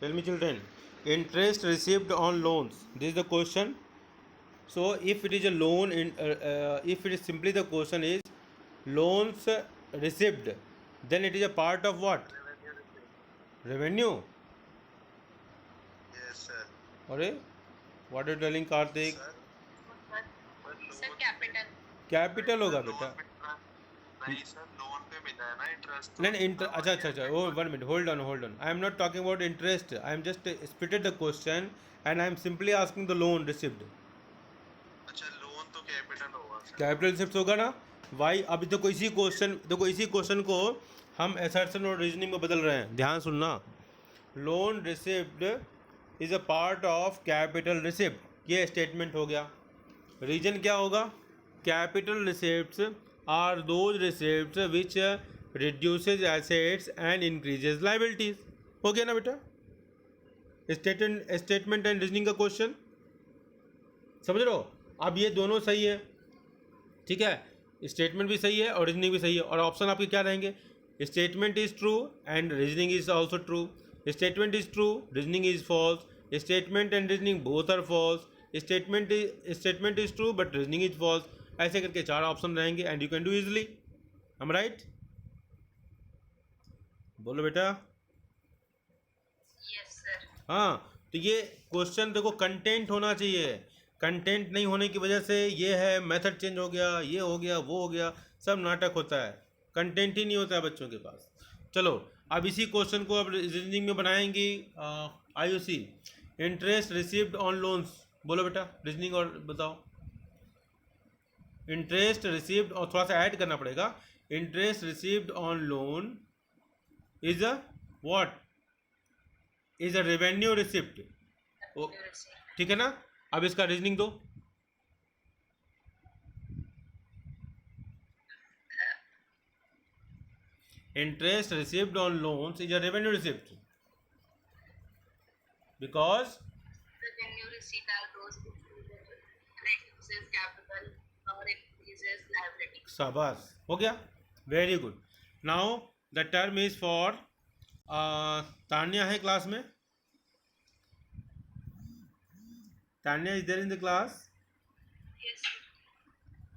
Tell me, children. Interest received on loans. This is the question. So, if it is a loan, if it is simply the question is loans received, then it is a part of what? Revenue receipt. Revenue. Yes, sir. अरे, what are you telling, Karthik? Sir पर sir loan capital capital होगा loan बेटा. पे नहीं sir, loan पे मिला है ना इंटरेस्ट, तो नहीं नहीं जितना अच्छा वही अच्छा है अच्छा. Net Oh, worth. 1 minute. Hold on. I am not talking about interest. I am just splitted the question and I am simply asking the loan received. अच्छा, लोन तो कैपिटल होगा सर। कैपिटल रिसिप्ट होगा ना. Y अभी देखो इसी question को हम असर्शन और रीजनिंग में बदल रहे हैं. ध्यान सुनना. Loan receipt is a part of capital receipt. ये स्टेटमेंट हो गया. रीजन क्या होगा? Capital receipts are those receipts which reduces assets and increases liabilities. हो गया ना बेटा? स्टेटमेंट एंड रीजनिंग का क्वेश्चन समझ रहे हो? अब ये दोनों सही है, ठीक है. स्टेटमेंट भी सही है और रीजनिंग भी सही है. और ऑप्शन आपके क्या रहेंगे? Statement is true and reasoning is also true. Statement is true, reasoning is false. Statement and reasoning both are false. Statement is true but reasoning is false. ऐसे करके 4 ऑप्शन रहेंगे and you can do easily. I am right? बोलो बेटा. Yes sir. हाँ, तो ये question देखो content होना चाहिए. कंटेंट नहीं होने की वजह से ये है मेथड चेंज हो गया, ये हो गया, वो हो गया, सब नाटक होता है. कंटेंट ही नहीं होता है बच्चों के पास. चलो अब इसी क्वेश्चन को अब रीजनिंग में बनाएंगी. Ayushi, interest received on loans. बोलो बेटा रीजनिंग और बताओ. इंटरेस्ट रिसीव्ड, और थोड़ा सा ऐड करना पड़ेगा. Interest received on loan is a what? Is a revenue receipt. ठीक है ना? अब इसका रीजनिंग दो. Interest received on loans is a revenue receipt because revenue receipt are those reduces capital or increases liability. शाबाश, हो गया. Very good. Now the turn is for Tanya है क्लास में. Tanya is there in the class. Yes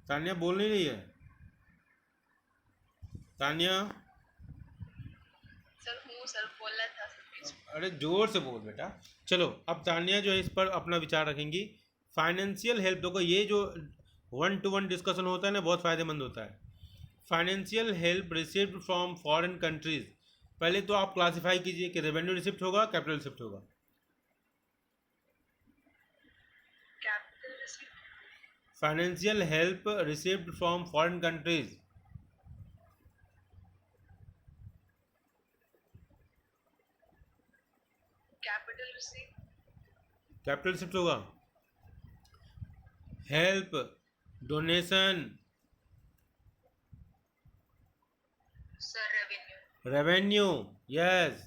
Tanya बोल नहीं रही है. Tanya, sir हूँ सर बोला था सर. अरे जोर से बोल बेटा. चलो अब तान्या जो है इस पर अपना विचार रखेंगी. फाइनेंशियल हेल्प, देखो ये जो 1 to 1 डिस्कशन होता है ना, बहुत फ़ायदेमंद होता है. Financial help received from foreign countries. पहले तो आप क्लासिफाई कीजिए कि रेवेन्यू रिसिप्ट होगा, कैपिटल रिसिप्ट होगा. Capital receipt. Financial help received from foreign countries. Capital receipt. Capital receipt होगा. Help, donation, sir revenue. Revenue. Yes,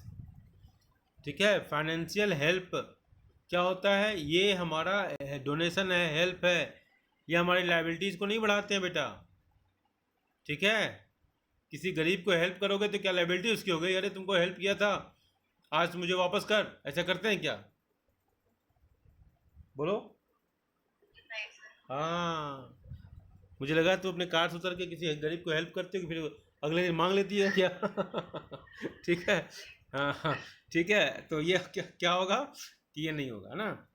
ठीक है. फाइनेंशियल हेल्प क्या होता है? ये हमारा डोनेशन है, हेल्प है. ये हमारी लाइबिलिटीज़ को नहीं बढ़ाते हैं बेटा, ठीक है. किसी गरीब को हेल्प करोगे तो क्या लाइबिलिटी उसकी हो गई? अरे तुमको हेल्प किया था, आज मुझे वापस कर. ऐसा करते हैं क्या? बोलो. नहीं सर. हाँ, मुझे लगा तू अपने कार से उतर के किसी गरीब को हेल्प करती हो, फिर अगले दिन मांग लेती है क्या? ठीक है. हाँ, ठीक है. तो ये क्या होगा कि ये नहीं होगा ना.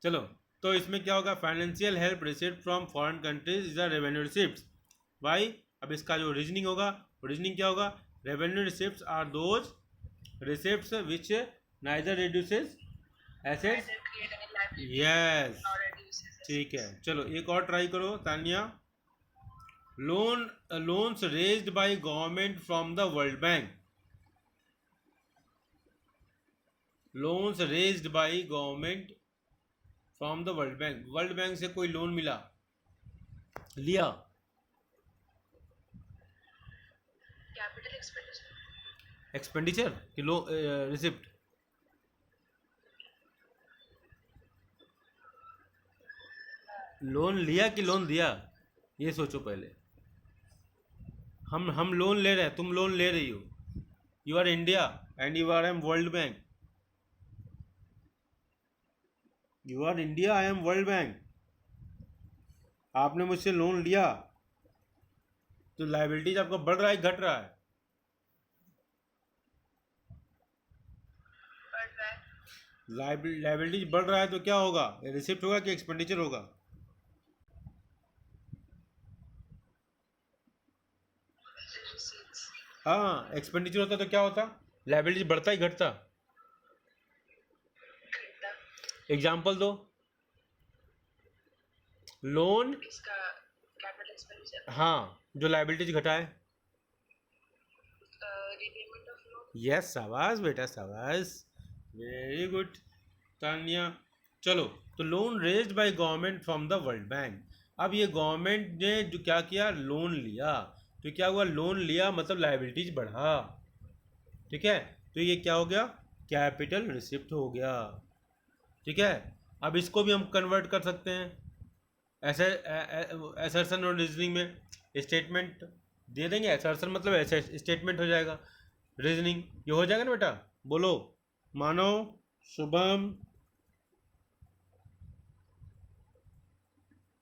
चलो, तो इसमें क्या होगा? Financial help received from foreign countries is a revenue receipt. Why? अब इसका जो रीजनिंग होगा, रीजनिंग क्या होगा? Revenue receipts are those receipts which neither reduces assets. Neither create any liability yes, nor reduces assets. ठीक है. चलो एक और ट्राई करो Tanya. Loans raised by government from the world bank. Loans raised by government from the world bank. World bank से कोई loan मिला, लिया. Capital expenditure. एक्सपेंडिचर कि रिसिप्ट? लोन लिया कि लोन दिया, ये सोचो पहले. हम लोन ले रहे हैं, तुम लोन ले रही हो. You are India and you are am World Bank. You are India, I am World Bank. आपने मुझसे लोन लिया तो लाइबिलिटीज आपका बढ़ रहा है घट रहा है? बढ़ रहा है। लाइबिलिटीज बढ़ रहा है तो क्या होगा? रिसिप्ट होगा कि एक्सपेंडिचर होगा? Receipts. हाँ, एक्सपेंडिचर होता तो क्या होता? लाइबिलिटीज बढ़ता ही घटता? घटता। एग्जाम्पल दो। लोन, इसका कैपिटल एक्सपेंडिचर। हाँ, जो लाइबिलिटीज घटाए। Repayment of loan. यस, शाबाश बेटा, शाबाश, वेरी गुड तान्या। चलो, तो loan raised by government from the world bank. अब ये गवर्नमेंट ने जो क्या किया, लोन लिया, तो क्या हुआ? लोन लिया मतलब लाइबिलिटीज बढ़ा, ठीक है? तो ये क्या हो गया? कैपिटल रिसिप्ट हो गया, ठीक है? अब इसको भी हम कन्वर्ट कर सकते हैं ऐसे एसर्शन और रीजनिंग में। स्टेटमेंट दे देंगे, एसर्शन मतलब ऐसे स्टेटमेंट हो जाएगा, रीजनिंग ये हो जाएगा ना बेटा? बोलो, मानव, शुभम,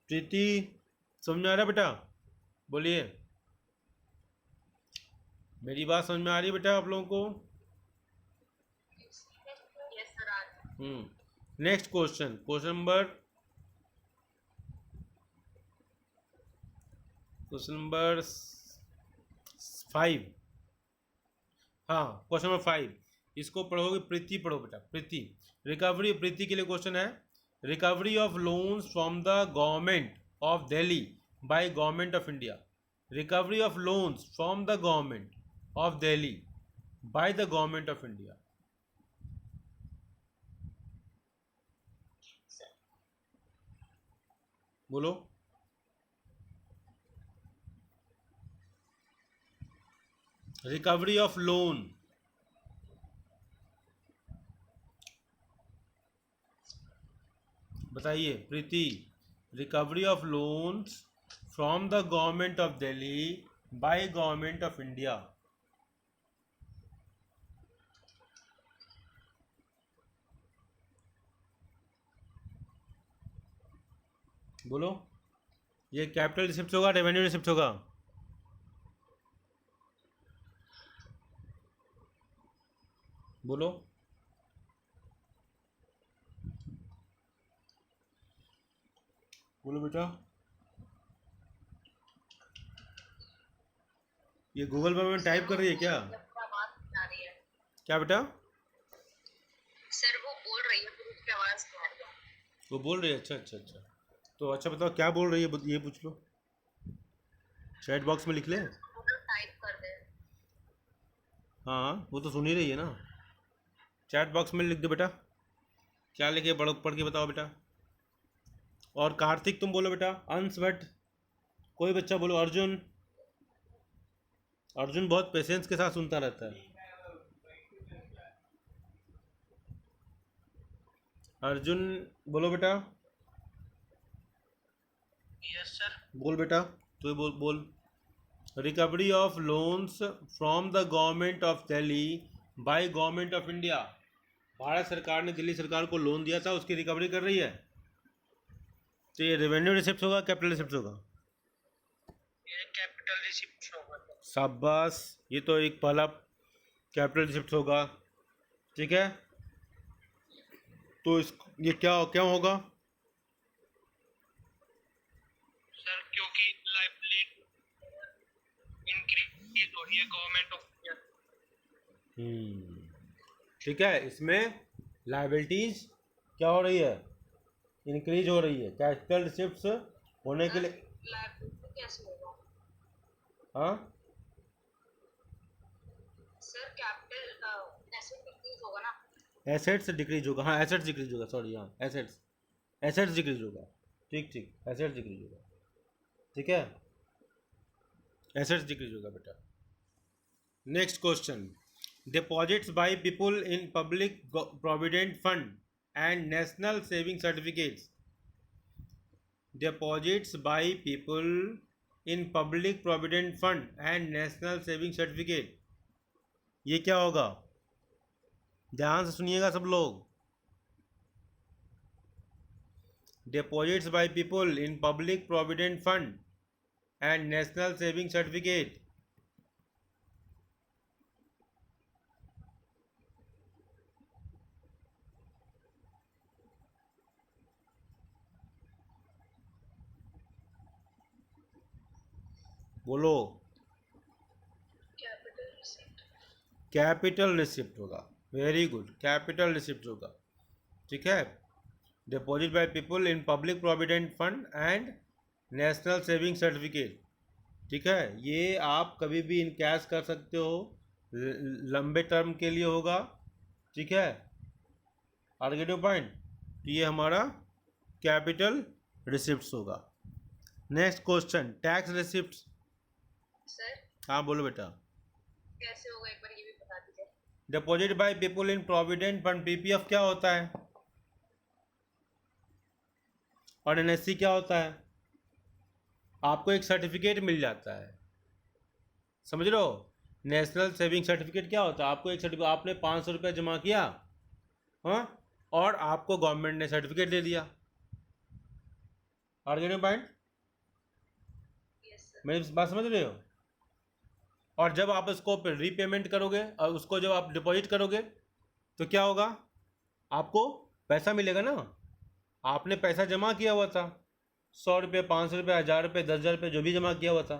प्रीति, समझ में आ रहा है बेटा? बोलिए, मेरी बात समझ में आ रही है बेटा आप लोगों को? यस सर, आ रहा है। Next question, question number 5। हाँ, क्वेश्चन नंबर 5, इसको पढ़ोगे, प्रीति पढ़ो बेटा, प्रीति। रिकवरी, प्रीति के लिए क्वेश्चन है, recovery of loans from the government of Delhi by government of India. Recovery of loans from the government of Delhi by the government of India. बोलो। Recovery of loan, बताइए Preeti. Recovery of loans from the government of Delhi by government of India. बोलो, ये capital receipt होगा, revenue receipt होगा? बोलो, बोलो बेटा। ये गूगल पर में टाइप कर रही है क्या? आवाज नहीं आ रही है। क्या बेटा? सर वो बोल रही है पर उसकी आवाज नहीं आ रही है। वो बोल रही है? अच्छा अच्छा अच्छा, तो अच्छा बताओ क्या बोल रही है, ये पूछ लो, चैट बॉक्स में लिख ले। टाइप कर दे। हाँ, वो तो सुन ही रही है ना, चैट बॉक्स में लिख दो बेटा, क्या लिखे पढ़ के बताओ बेटा। और कार्तिक तुम बोलो बेटा, अंश भट्ट, कोई बच्चा बोलो, अर्जुन, अर्जुन बहुत पेशेंस के साथ सुनता रहता है। अर्जुन बोलो बेटा। Yes sir. बोल बेटा, तो बोल बोल। Recovery of loans from the government of Delhi by government of India. Bharat सरकार ने दिल्ली सरकार को लोन दिया था, उसकी रिकवरी कर रही है, तो ये रेवेन्यू रिसिप्ट होगा, कैपिटल रिसिप्ट होगा? ये कैपिटल रिसिप्ट होगा। शाबाश, ये तो एक पहला कैपिटल रिसिप्ट होगा, ठीक है? तो इस ये क्या क्या होगा? सर क्योंकि लाइबिलिटी इंक्रीज हो रही है गवर्नमेंट ऑफ इंडिया। ठीक है, इसमें लाइबिलिटीज क्या हो रही है? इंक्रीज हो रही है। कैपिटल रिसिप्ट्स होने के लिए लाइबिलिटी कैसे होगा? हाँ, सर कैपिटल एसेट डिक्रीज होगा ना? एसेट्स डिक्रीज होगा, हाँ एसेट्स डिक्रीज होगा, सॉरी, हाँ एसेट्स डिक्रीज होगा, ठीक ठीक, एसेट्स डिक्रीज होगा, ठीक है, एसेट्स डिक्रीज होगा बेटा। Next question, deposits by people in public provident fund and national saving certificates. Deposits by people in public provident fund and national saving certificate, ये क्या होगा? ध्यान से सुनिएगा सब लोग। Deposits by people in public provident fund and national saving certificate. बोलो। Capital receipt. Capital receipt होगा। वेरी गुड, कैपिटल रिसिप्ट होगा। ठीक है, deposit by people in public provident fund and national saving certificate. ठीक है, ये आप कभी भी इन कैश कर सकते हो, लंबे टर्म के लिए होगा। ठीक है, आर्गेटिव पॉइंट, तो ये हमारा कैपिटल रिसिप्ट्स होगा। Next question, tax receipts. Sir हाँ बोलो बेटा। कैसे होगा एक बार ये भी बता दीजिए। Deposit by people in provident fund, PPF क्या होता है और एनएससी क्या होता है? आपको एक सर्टिफिकेट मिल जाता है, समझ रहे हो? नेशनल सेविंग सर्टिफिकेट क्या होता है? आपको एक सर्टिफिकेट, आपने 500 रुपये जमा किया, हाँ, और आपको गवर्नमेंट ने सर्टिफिकेट दे दिया। आर्गेटिव पॉइंट, यस सर। मेरी बात समझ रहे हो? और जब आप उसको रीपेमेंट करोगे और उसको जब आप डिपॉजिट करोगे तो क्या होगा? आपको पैसा मिलेगा ना। आपने पैसा जमा किया हुआ था, 100 रुपये, 500 रुपये, 1000 रुपये, 10,000 रुपये, जो भी जमा किया हुआ था।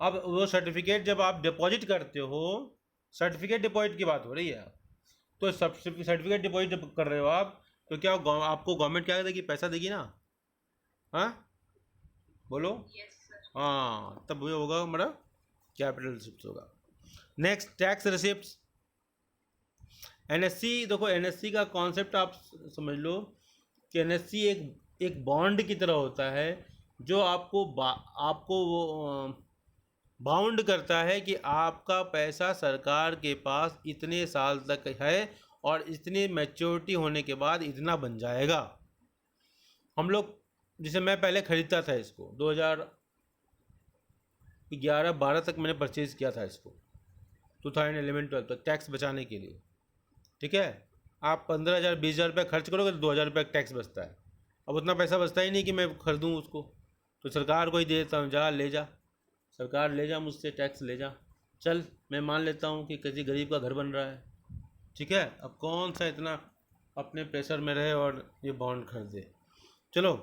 अब वो सर्टिफिकेट जब आप डिपॉजिट करते हो, सर्टिफिकेट डिपॉजिट की बात हो रही है, तो सर्टिफिकेट डिपॉजिट जब कर रहे हो आप, तो क्या आपको गवर्नमेंट क्या देगी? पैसा देगी ना। हाँ बोलो। Yes sir. हाँ, तब वो होगा हमारा कैपिटल रिसिप्ट होगा। Next, tax receipts. एनएससी, देखो एनएससी का कॉन्सेप्ट आप समझ लो कि एनएससी एक बॉन्ड की तरह होता है, जो आपको वो बाउंड करता है कि आपका पैसा सरकार के पास इतने साल तक है और इतनी मैच्योरिटी होने के बाद इतना बन जाएगा। हम लोग, जैसे मैं पहले ख़रीदता था इसको, 2011-12 तक मैंने परचेज़ किया था इसको, 2011-12 तक, टैक्स बचाने के लिए। ठीक है, आप 15,000 20,000 रुपये खर्च करोगे तो 2,000 रुपये टैक्स बचता है। अब उतना पैसा बचता ही नहीं कि मैं खरीदूँ उसको, तो सरकार को ही दे देता हूँ, जा ले जा सरकार, ले जा मुझसे टैक्स ले जा, चल मैं मान लेता हूँ कि किसी गरीब का घर बन रहा है। ठीक है, अब कौन सा इतना अपने प्रेशर में रहे और ये बॉन्ड खरीदे। चलो,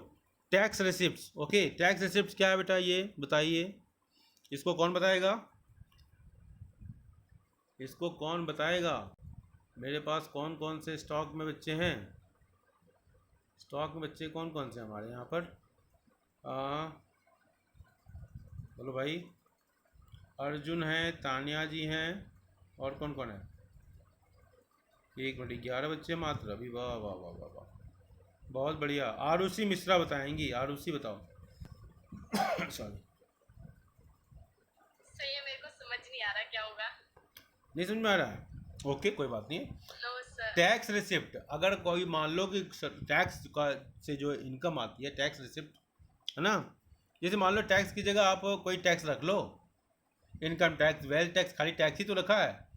tax receipts. Okay, tax receipts क्या है बेटा, ये बताइए, इसको कौन बताएगा? इसको कौन बताएगा? मेरे पास कौन कौन से स्टॉक में बच्चे हैं? स्टॉक में बच्चे कौन कौन से हमारे यहाँ पर? बोलो भाई। अर्जुन है, तानिया जी हैं, और कौन कौन है? 1 मिनट, 11 बच्चे मात्र अभी। वाह वाह वाह वाह वाह, बहुत बढ़िया। आरुषि मिश्रा बताएंगी, आरुषि बताओ। सॉरी, सही है, मेरे को समझ नहीं आ रहा क्या होगा। नहीं समझ में आ रहा है? ओके, कोई बात नहीं। No sir. टैक्स रिसिप्ट, अगर कोई मान लो कि टैक्स का से जो इनकम आती है, टैक्स रिसिप्ट है ना, जैसे मान लो टैक्स की जगह आप कोई टैक्स रख लो, इनकम टैक्स, वेल्थ टैक्स, खाली टैक्स ही तो रखा है।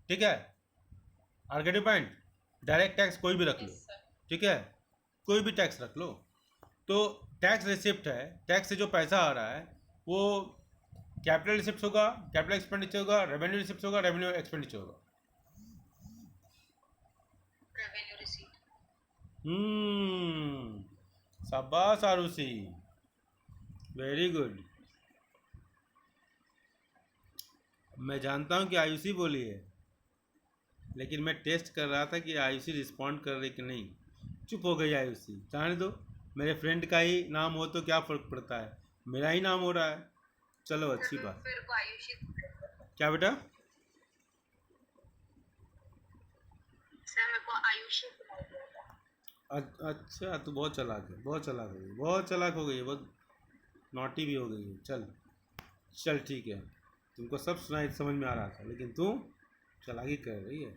ठीक है, आर्गेटिव पॉइंट, डायरेक्ट टैक्स कोई भी रख लो। Yes sir. ठीक है, कोई भी टैक्स रख लो, तो टैक्स रिसिप्ट है, टैक्स से जो पैसा आ रहा है वो कैपिटल रिसिप्ट होगा, कैपिटल एक्सपेंडिचर होगा, रेवेन्यू रिसिप्ट होगा, रेवेन्यू एक्सपेंडिचर होगा। Revenue receipt. शाबाश आरुषि, वेरी गुड। मैं जानता हूँ कि आयुषी बोली है, लेकिन मैं टेस्ट कर रहा था कि आयुषी रिस्पॉन्ड कर रही कि नहीं। चुप हो गई आयुषी, जाने दो, मेरे फ्रेंड का ही नाम हो तो क्या फ़र्क पड़ता है, मेरा ही नाम हो रहा है। चलो, अच्छी बात। फिर को आयुषी। क्या बेटा? सर मेरे को आयुषी सुनाई दिया था। अच्छा, तू बहुत चालाक है, बहुत चालाक हो गई, बहुत चालाक हो गई है, बहुत नॉटी भी हो गई है। चल चल ठीक है, तुमको सब सुनाई समझ में आ रहा था, लेकिन तू चालाकी कर रही है।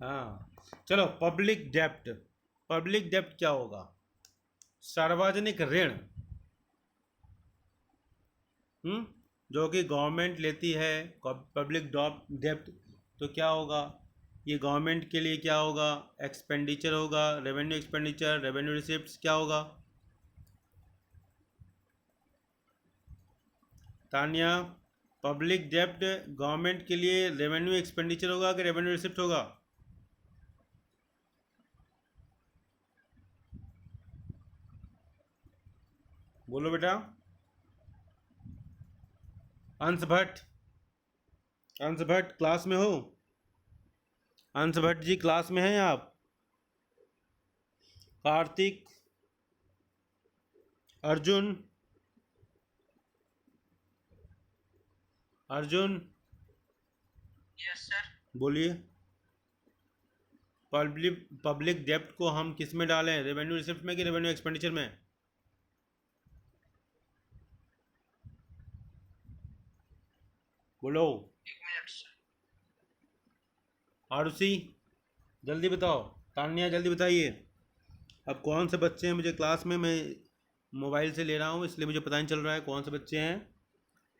हाँ, चलो, पब्लिक डेप्ट। पब्लिक डेप्ट क्या होगा? सार्वजनिक ऋण, जो कि गवर्नमेंट लेती है, पब्लिक डेप्ट, तो क्या होगा? ये गवर्नमेंट के लिए क्या होगा? एक्सपेंडिचर होगा, रेवेन्यू एक्सपेंडिचर, रेवेन्यू रिसिप्ट्स, क्या होगा? तानिया, पब्लिक डेब्ट गवर्नमेंट के लिए रेवेन्यू एक्सपेंडिचर होगा कि रेवेन्यू रिसिप्ट होगा? बोलो बेटा। अंश भट्ट, अंश भट्ट क्लास में हो? अंश भट्ट जी क्लास में हैं आप? Kartik, Arjun, Arjun yes sir. बोलिए। पब्लिक डेब्ट को हम किस में डालें, रेवेन्यू रिसिप्ट में कि रेवेन्यू एक्सपेंडिचर में? बोलो। एक मिनट सर। आरुषि जल्दी बताओ। तान्या जल्दी बताइए। अब कौन से बच्चे हैं मुझे क्लास में, मैं मोबाइल से ले रहा हूँ इसलिए मुझे पता नहीं चल रहा है कौन से बच्चे हैं,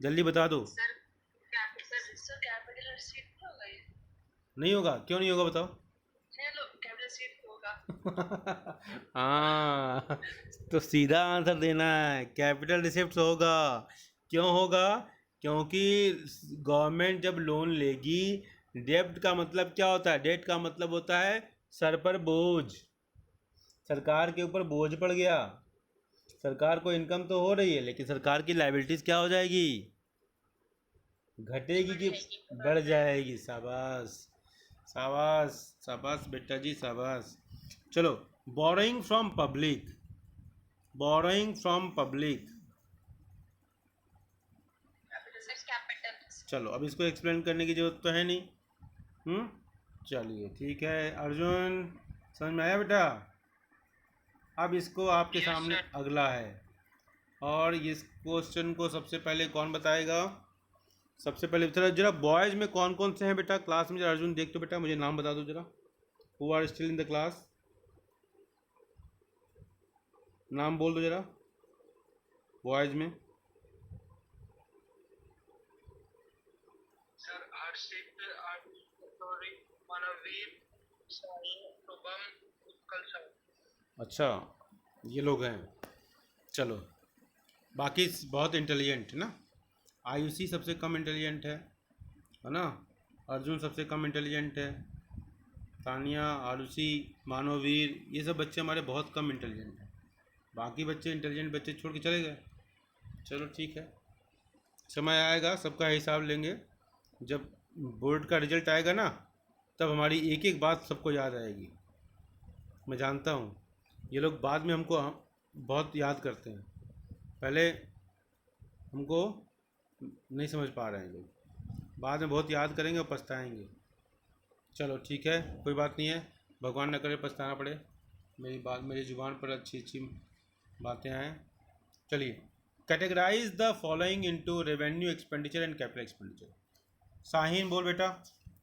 जल्दी बता दो। सर कैपिटल रिसीट होगा ये? नहीं होगा? क्यों नहीं होगा बताओ। नहीं लो कैपिटल रिसीट होगा। हाँ, तो सीधा आंसर देना है, कैपिटल रिसिप्ट होगा। क्यों होगा? क्योंकि गवर्नमेंट जब लोन लेगी, डेब्ट का मतलब क्या होता है? डेट का मतलब होता है सर पर बोझ, सरकार के ऊपर बोझ पड़ गया। सरकार को इनकम तो हो रही है लेकिन सरकार की लायबिलिटीज क्या हो जाएगी? घटेगी कि बढ़ जाएगी? शाबाश, शाबाश, शाबाश बेटा जी, शाबाश। चलो, borrowing from public, borrowing from public. चलो अब इसको एक्सप्लेन करने की जरूरत तो है नहीं। चलिए ठीक है। अर्जुन समझ में आया बेटा? अब इसको आपके Yes, सामने sir. अगला है, और इस क्वेश्चन को सबसे पहले कौन बताएगा? सबसे पहले जरा जरा बॉयज़ में कौन कौन से हैं बेटा क्लास में? जरा अर्जुन देख तो बेटा, मुझे नाम बता दो जरा, who are still in the class, नाम बोल दो जरा बॉयज़ में। Sir Harshit, sorry, Manveer, Sahil, Shubham, Utkal sir. अच्छा, ये लोग हैं। चलो, बाकी बहुत इंटेलिजेंट है ना। आयुषी सबसे कम इंटेलिजेंट है ना? अर्जुन सबसे कम इंटेलिजेंट है। तानिया, आरुषि, मानववीर, ये सब बच्चे हमारे बहुत कम इंटेलिजेंट हैं। बाकी बच्चे इंटेलिजेंट बच्चे छोड़ के चले गए। चलो ठीक है, समय आएगा सबका हिसाब लेंगे। जब बोर्ड का रिजल्ट आएगा ना, तब हमारी एक एक बात सबको याद आएगी। मैं जानता हूँ ये लोग बाद में हमको बहुत याद करते हैं, पहले हमको नहीं समझ पा रहे हैं लोग, बाद में बहुत याद करेंगे और पछताएंगे। चलो ठीक है, कोई बात नहीं है, भगवान न करे पछताना पड़े। मेरी ज़ुबान पर अच्छी अच्छी बातें आएँ। चलिए, categorise the following into revenue expenditure and capital expenditure. Sahin बोल बेटा,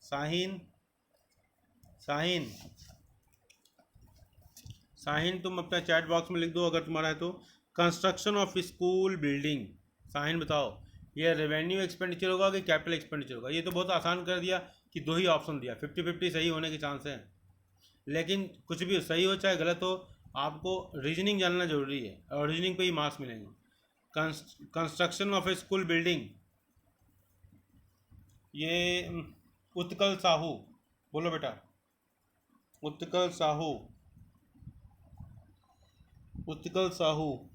साहिन, साहिन, साहिन तुम अपना चैट बॉक्स में लिख दो अगर तुम्हारा है तो। Construction of school building, Sahin बताओ ये रेवेन्यू एक्सपेंडिचर होगा कि कैपिटल एक्सपेंडिचर होगा? ये तो बहुत आसान कर दिया कि दो ही ऑप्शन दिया, 50-50 सही होने के चांस हैं। लेकिन कुछ भी सही हो चाहे गलत हो, आपको रीजनिंग जानना जरूरी है और रीजनिंग पे ही मार्क्स मिलेंगे। Construction of A school building, ये उत्कल साहू बोलो बेटा, उत्कल साहू, उत्कल साहू।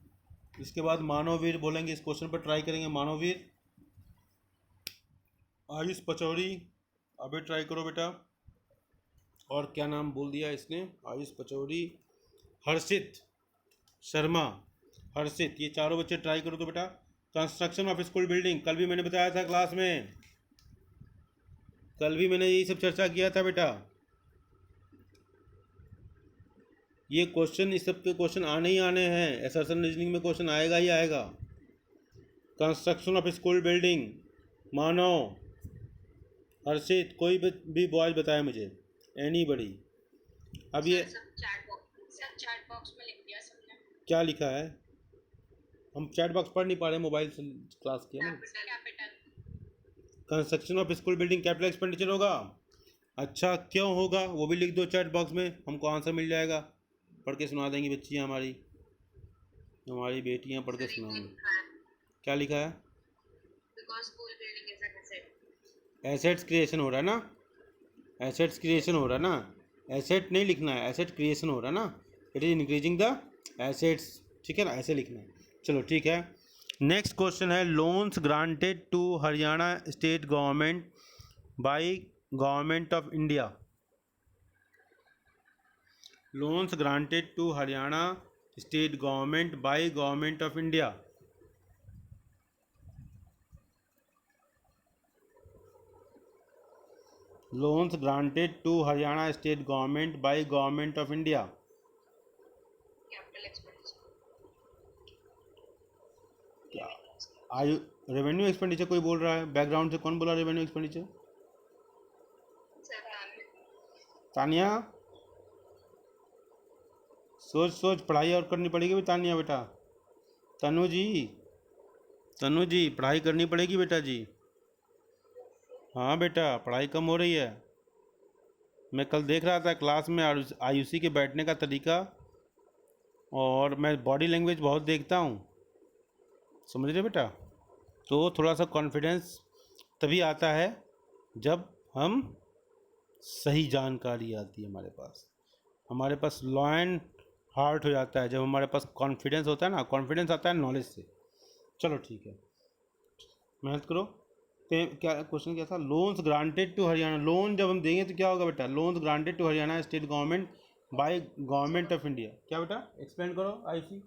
इसके बाद मानववीर बोलेंगे, इस क्वेश्चन पर ट्राई करेंगे मानववीर। आयुष पचौरी, अभी ट्राई करो बेटा। और क्या नाम बोल दिया इसने? आयुष पचौरी, हर्षित शर्मा, हर्षित, ये चारों बच्चे ट्राई करो तो बेटा। कंस्ट्रक्शन ऑफ स्कूल बिल्डिंग कल भी मैंने बताया था क्लास में, कल भी मैंने यही सब चर्चा किया था बेटा। ये क्वेश्चन, इस सब के क्वेश्चन आने ही आने हैं, एसर्शन रीजनिंग में क्वेश्चन आएगा ही आएगा। कंस्ट्रक्शन ऑफ स्कूल बिल्डिंग, मानव, हर्षित, कोई भी बॉयज बताए मुझे, एनी बड़ी। अब ये चैट बॉक्स में लिख दिया सबने। क्या लिखा है? हम चैट बॉक्स पढ़ नहीं पा रहे, मोबाइल से क्लास किया ना। Capital, construction of school building capital expenditure होगा। अच्छा क्यों होगा वो भी लिख दो चैट बॉक्स में, हमको आंसर मिल जाएगा, पढ़ के सुना देंगी बच्चियाँ हमारी, हमारी बेटियाँ पढ़ के सर ये सुनाएंगी। लिखा है क्या लिखा है? Because school building is an asset. Assets creation हो रहा है ना, एसेट्स क्रिएशन हो रहा है ना, एसेट नहीं लिखना है, एसेट क्रिएशन हो रहा है ना, it is increasing the assets, ठीक है ना, ऐसे लिखना है। चलो ठीक है, नेक्स्ट क्वेश्चन है loans granted to Haryana state government by government of India. Loans granted to Haryana state government by government of India. Loans granted to Haryana state government by government of India. Capital expenditure. क्या आयु revenue expenditure कोई बोल रहा है background से, कौन बोला revenue expenditure? Sir Tania सोच सोच, पढ़ाई और करनी पड़ेगी भी तानिया बेटा। तनु जी, तनु जी पढ़ाई करनी पड़ेगी बेटा जी। हाँ बेटा पढ़ाई कम हो रही है। मैं कल देख रहा था क्लास में आयुषी के बैठने का तरीका, और मैं बॉडी लैंग्वेज बहुत देखता हूँ, समझ रहे बेटा। तो थोड़ा सा कॉन्फिडेंस तभी आता है जब हम सही जानकारी आती है हमारे पास लॉ एंड हार्ट हो जाता है जब हमारे पास कॉन्फिडेंस होता है ना, कॉन्फिडेंस आता है नॉलेज से। चलो ठीक है, मेहनत करो। क्या क्वेश्चन क्या था? Loans granted to Haryana, loan जब हम देंगे तो क्या होगा बेटा? Loans granted to Haryana state government by government of India. क्या बेटा एक्सप्लेन करो आयुषी।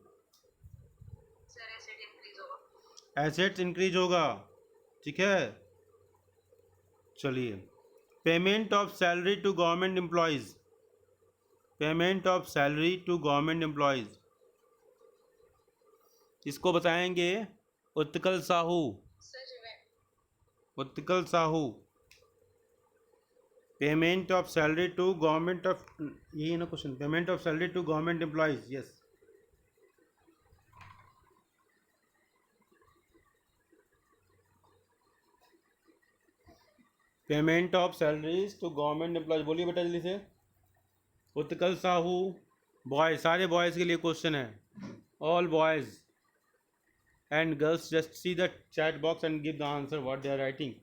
सर एसेट इंक्रीज होगा। एसेट्स इंक्रीज होगा, ठीक है। चलिए, payment of salary to government employees, payment of salary to government employees, इसको बताएंगे Utkal Sahu. Sir Utkal Sahu, payment of salary to government of, यही है ना question, payment of salary to government employees, yes. Payment of salaries to government employees, बोलिए बेटा जल्दी से। Utkal Sahu, boys, सारे बॉयज़ के लिए क्वेश्चन है, all boys and girls just see the chat box and give the answer what they are writing.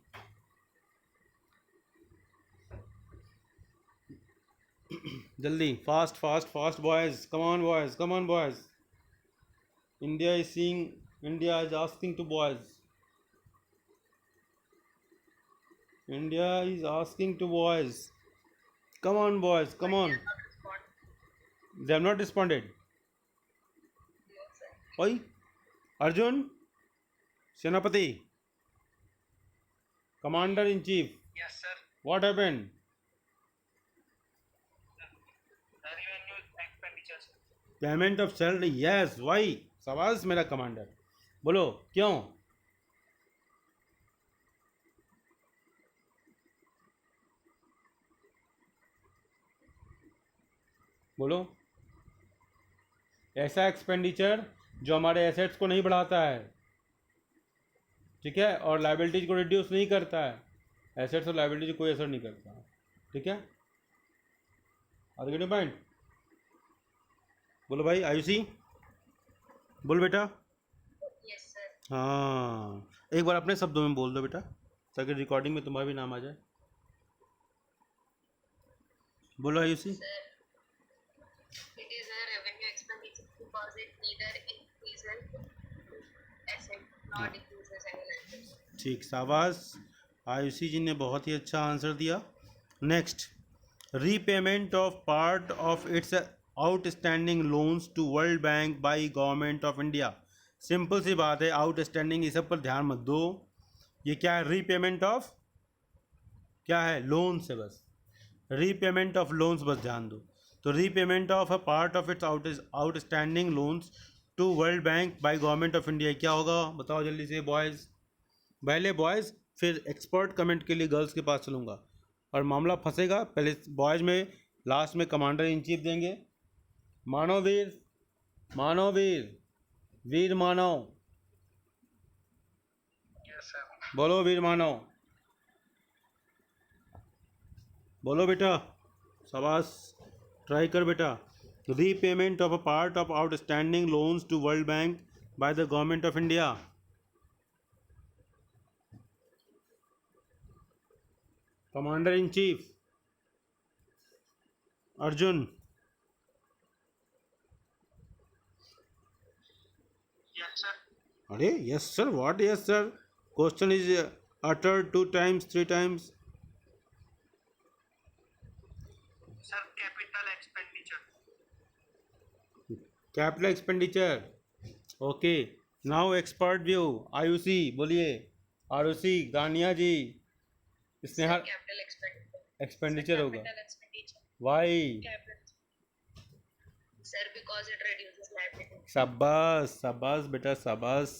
जल्दी, fast fast fast boys, come on boys, come on boys. India is seeing, India is asking to boys, India is asking to boys. Come on, boys. Come on. They have not responded. Oi, Arjun, Senapati, Commander in Chief. Yes, sir. What happened? Revenue expenditures. Payment of salary. Yes. Why? शाबाश मेरा commander. बोलो क्यों? बोलो। ऐसा expenditure जो हमारे assets को नहीं बढ़ाता है, ठीक है, और लाइबिलिटीज को रिड्यूस नहीं करता है। एसेट्स और लाइबिलिटीज कोई असर नहीं करता, ठीक है। Are getting point? बोलो भाई आयुषी, बोल बेटा। Yes sir. हाँ, एक बार अपने शब्दों में बोल दो बेटा, ताकि रिकॉर्डिंग में तुम्हारा भी नाम आ जाए। बोलो Ayushi. Sir it is a revenue expenditure because it neither increases asset nor decreases any liability. ठीक, शाबाश, आयुषी जी ने बहुत ही अच्छा आंसर दिया। Next, repayment of part of its outstanding loans to World Bank by government of India. Simple सी बात है, outstanding, इस सब पर ध्यान मत दो। ये क्या है? रीपेमेंट ऑफ, क्या है? लोन्स है, बस रीपेमेंट ऑफ लोन्स, बस ध्यान दो। तो repayment of a part of its outstanding loans to World Bank by government of India, क्या होगा बताओ जल्दी से बॉयज़। पहले बॉयज़, फिर एक्सपर्ट कमेंट के लिए गर्ल्स के पास चलूँगा, और मामला फंसेगा पहले बॉयज़ में, लास्ट में कमांडर इन चीफ देंगे। मानो वीर, मानो वीर, वीर मानो, Yes, sir. बोलो वीर मानो, बोलो बेटा, शाबाश, ट्राई कर बेटा। Repayment of a part of outstanding loans to World Bank by the government of India. Commander in chief Arjun. Yes, sir. अरे yes sir, what yes sir? Question is uttered 2 times 3 times. Sir, capital expenditure. Capital expenditure. Okay, now expert view. Ayushi बोलिए, Arushi, Dania ji, Sneha. Capital expenditure. Expenditure होगा, capital expenditure. Why? Sir because it reduces liability. शाबाश शाबाश बेटा, शाबाश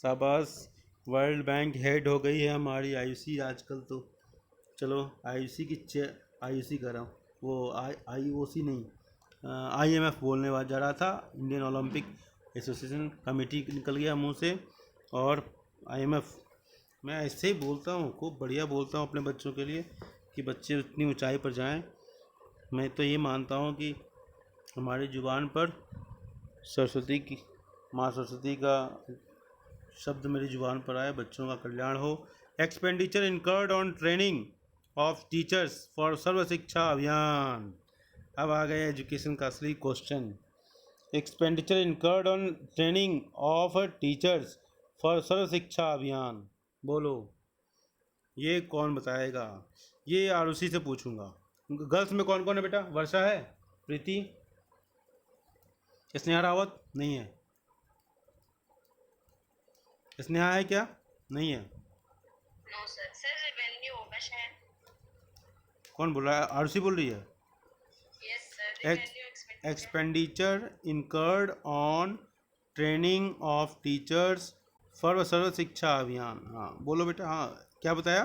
शाबाश। World bank head हो गई है हमारी आयुषी आजकल तो। चलो आयुषी की आयुषी कर रहा हूँ, वो IOC नहीं, IMF बोलने जा रहा था, इंडियन ओलंपिक एसोसिएशन कमेटी निकल गया मुंह से। और IMF, मैं ऐसे ही बोलता हूँ, खूब बढ़िया बोलता हूँ अपने बच्चों के लिए कि बच्चे उतनी ऊंचाई पर जाएं। मैं तो ये मानता हूँ कि हमारी ज़ुबान पर सरस्वती की, माँ सरस्वती का शब्द मेरी ज़ुबान पर आए, बच्चों का कल्याण हो। Expenditure incurred on training of teachers for Sarva Shiksha Abhiyan. अब आ गए एजुकेशन का असली question. Expenditure incurred on training of teachers for Sarva Shiksha Abhiyan, बोलो ये कौन बताएगा? ये आरुषि से पूछूंगा। गर्ल्स में कौन कौन है बेटा? वर्षा है, प्रीति, स्नेहा रावत नहीं है, स्नेहा है क्या? नहीं है। No sir. सर रेवेन्यू होगा शायद। कौन बोल रहा है? आरुषि बोल रही है। Yes sir, revenue expenditure. Expenditure incurred on training of teachers for Sarva Shiksha Abhiyan. हाँ बोलो बेटा, हाँ क्या बताया?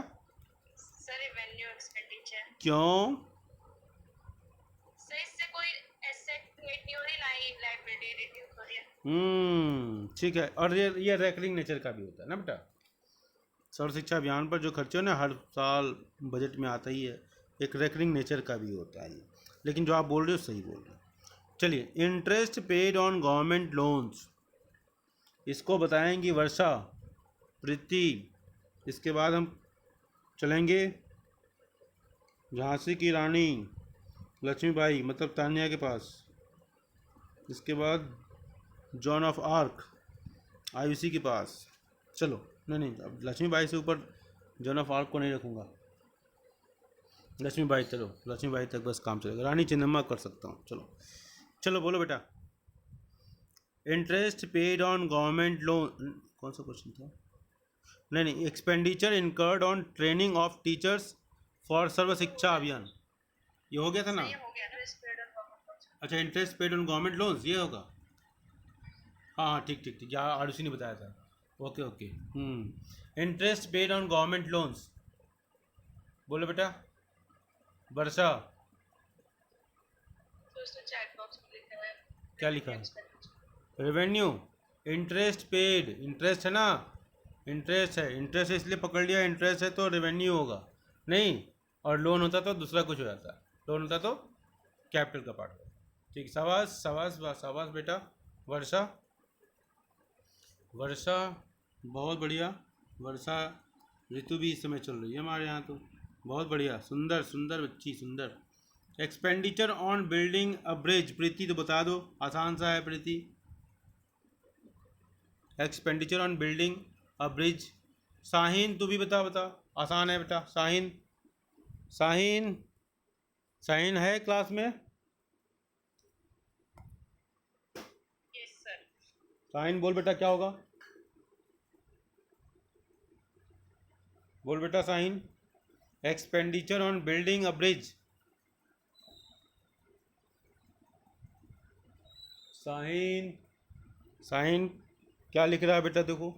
Sir revenue expenditure. क्यों? सर इससे कोई एसेट क्रिएट नहीं हो रही, लायबिलिटी रिड्यूस हो रही है। ठीक है। और ये रेकरिंग नेचर का भी होता है ना बेटा। सर्व शिक्षा अभियान पर जो खर्चे हो ना, हर साल बजट में आता ही है, एक रेकरिंग नेचर का भी होता है ये। लेकिन जो आप बोल रहे हो सही बोल रहे हो। चलिए, interest paid on government loans, इसको बताएंगी वर्षा, प्रीति। इसके बाद हम चलेंगे झांसी की रानी लक्ष्मीबाई, मतलब तानिया के पास। इसके बाद जॉन ऑफ आर्क आयुषी के पास। चलो, नहीं, अब लक्ष्मीबाई से ऊपर जॉन ऑफ आर्क को नहीं रखूँगा। लक्ष्मीबाई, चलो लक्ष्मीबाई तक बस काम चलेगा। रानी चिन्नम्मा कर सकता हूँ। चलो चलो बोलो बेटा। Interest paid on government loan, कौन सा क्वेश्चन था? नहीं, expenditure incurred on training of teachers for Sarva Shiksha Abhiyan, ये हो गया था ना? ये हो गया ना, स्प्रेड ऑन गवर्नमेंट। अच्छा, interest paid on government loans, ये होगा। हाँ ठीक ठीक ठीक, यहाँ आरुषि ने बताया था। Okay okay. Interest paid on government loans, बोलो बेटा वर्षा। तो उसने चैट बॉक्स में लिखा है क्या लिखा है? रेवेन्यू। इंटरेस्ट पेड, इंटरेस्ट है ना, इंटरेस्ट है, इंटरेस्ट इसलिए पकड़ लिया, इंटरेस्ट है तो रेवेन्यू होगा नहीं। और लोन होता तो दूसरा कुछ हो जाता, लोन होता तो कैपिटल का पार्ट होता। ठीक, शाबाश शाबाश शाबाश बेटा वर्षा। वर्षा बहुत बढ़िया। वर्षा ऋतु भी इस समय चल रही है हमारे यहाँ तो, बहुत बढ़िया, सुंदर सुंदर बच्ची, सुंदर। Expenditure on building a bridge, Preeti तो बता दो, आसान सा है Preeti. Expenditure on building a bridge. Sahin तू भी बता, आसान है बेटा। साहिन, साहिन, साहिन है क्लास में? Yes sir. साहिन बोल बेटा, क्या होगा? बोल बेटा Sahin. Expenditure on building a bridge. Sahin, Sahin क्या लिख रहा है बेटा? देखो,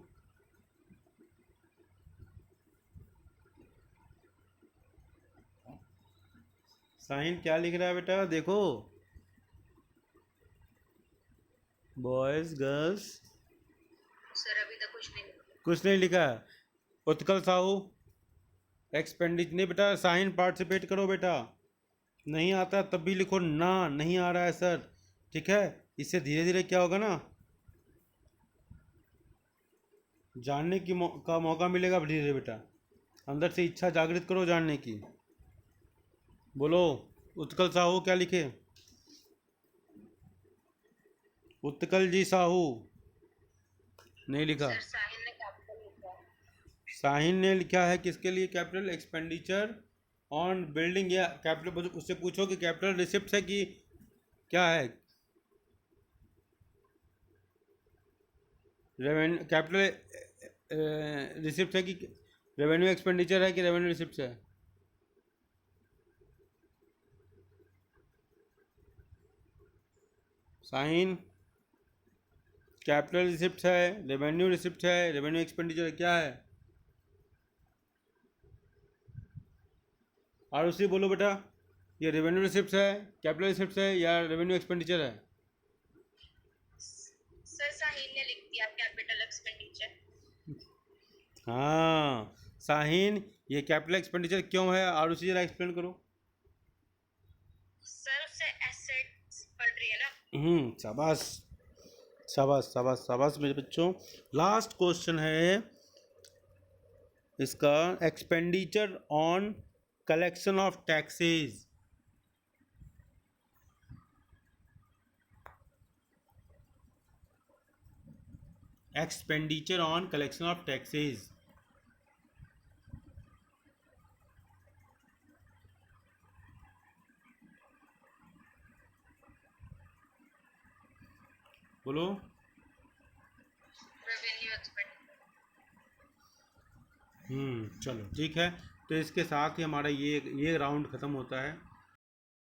साहिन क्या लिख रहा है बेटा? देखो, बॉयज गर्ल्स, सर अभी तक कुछ नहीं लिखा। कुछ नहीं लिखा। उत्कल साहू, एक्सपेंडिचर नहीं बेटा, साहिन पार्टिसिपेट करो बेटा। नहीं आता तब भी लिखो ना, नहीं आ रहा है सर, ठीक है। इससे धीरे धीरे क्या होगा ना, जानने की का मौका मिलेगा धीरे धीरे बेटा। अंदर से इच्छा जागृत करो जानने की। बोलो उत्कल साहू क्या लिखे? उत्कल जी साहू नहीं लिखा। सर साहिल ने कैपिटल लिखा है। साहिन ने लिखा है किसके लिए कैपिटल एक्सपेंडिचर ऑन बिल्डिंग, या कैपिटल उससे पूछो कि कैपिटल रिसिप्ट है कि क्या है। रेवेन्यू कैपिटल रिसिप्ट है कि रेवेन्यू एक्सपेंडिचर है कि रेवेन्यू रिसिप्ट है? साइन कैपिटल रिसिप्ट है, रेवेन्यू रिसिप्ट है, रेवेन्यू एक्सपेंडिचर क्या है? और उसी बोलो बेटा, ये रेवेन्यू रिसिप्ट है, कैपिटल रिसिप्ट है या रेवेन्यू एक्सपेंडिचर है? सर साहिल ने लिख दिया कैपिटल एक्सपेंडिचर। हाँ साहिन, ये कैपिटल एक्सपेंडिचर क्यों है और उसी जरा एक्सप्लेन करो। सर उससे एसेट्स बढ़ रही है ना। शाबाश शाबाश शाबाश शाबाश मेरे बच्चों। लास्ट क्वेश्चन है इसका, expenditure on collection of taxes. Expenditure on collection of taxes. बोलो। Revenue expenditure. चलो ठीक है। तो इसके साथ ही हमारा ये राउंड ख़त्म होता है।